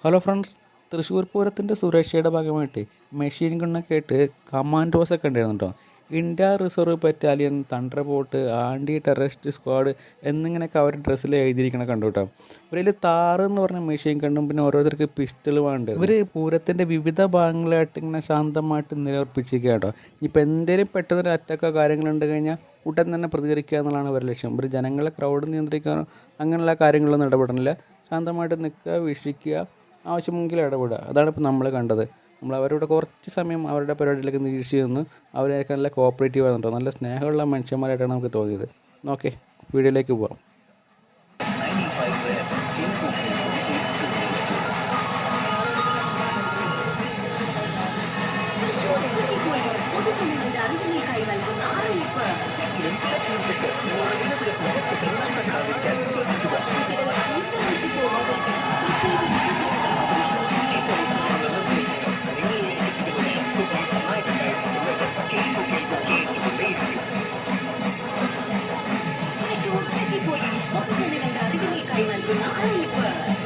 Hello friends, Thrissur പൂരത്തിൻ്റെ സുരക്ഷയുടെ ഭാഗമായിട്ട് machine ഗണ്ണൊക്കെ ആയിട്ട് കമാൻഡോസൊക്കെ ഉണ്ടായിരുന്നു കേട്ടോ. India reserve battalion, thunderbolt, anti terrorist squad എന്നിങ്ങനെയൊക്കെ അവർ ഡ്രസ്സിൽ എഴുതിയിരിക്കണം കണ്ടു കേട്ടോ. ഇവരിൽ താറ് എന്ന് പറഞ്ഞ മെഷീൻ ഗണ്ണും പിന്നെ ഓരോരുത്തർക്ക് പിസ്റ്റളുമുണ്ട്. ഇവർ പൂരത്തിൻ്റെ വിവിധ ഭാഗങ്ങളായിട്ട് ഇങ്ങനെ ശാന്തമായിട്ട് നിലയുറപ്പിച്ചിരിക്കുക കേട്ടോ. ഇപ്പോൾ എന്തെങ്കിലും പെട്ടെന്നൊരു അറ്റാക്കോ കാര്യങ്ങളുണ്ട് കഴിഞ്ഞാൽ ഉടൻ തന്നെ പ്രതികരിക്കുക എന്നുള്ളതാണ് അവരുടെ ലക്ഷ്യം. ഇവർ ജനങ്ങളെ ക്രൗഡ് നിയന്ത്രിക്കാനോ അങ്ങനെയുള്ള കാര്യങ്ങളൊന്നും ഇടപെടുന്നില്ല. ശാന്തമായിട്ട് നിൽക്കുക, വീക്ഷിക്കുക, ആവശ്യമെങ്കിൽ ഇടപെടുക. അതാണ് ഇപ്പോൾ നമ്മൾ കണ്ടത്. നമ്മൾ അവരോട് കുറച്ച് സമയം അവരുടെ പരിപാടിയിലേക്ക് നിരീക്ഷിച്ച് നിന്ന് അവരെയൊക്കെ നല്ല കോപ്പറേറ്റീവ് ആകുന്നുണ്ടോ, നല്ല സ്നേഹമുള്ള മനുഷ്യന്മാരായിട്ടാണ് നമുക്ക് തോന്നിയത്. ഓക്കെ, വീഡിയോയിലേക്ക് പോവാം.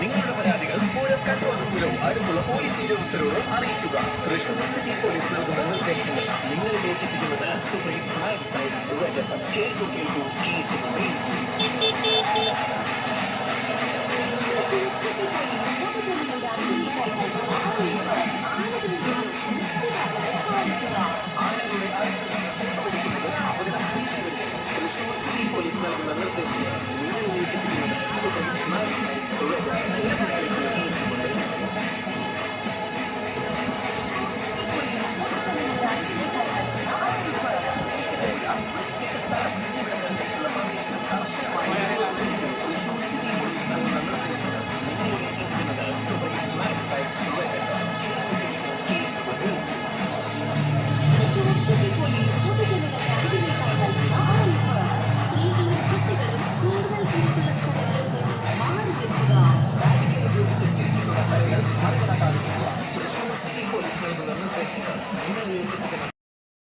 നിങ്ങളുടെ പരാതികൾ പൂരം കൺട്രോൾ റൂമിലോ അടുത്തുള്ള പോലീസ് ഉദ്യോഗസ്ഥരോട് അറിയിക്കുക. തൃശൂർ സിറ്റി പോലീസ് നൽകുന്ന നിർദ്ദേശങ്ങൾ നിങ്ങളിലേക്ക് എത്തിക്കുന്നത് സുപ്രീം പോലീസ് നൽകുന്ന നിർദ്ദേശങ്ങൾ നിങ്ങളിലേക്ക് എത്തിക്കുന്നത്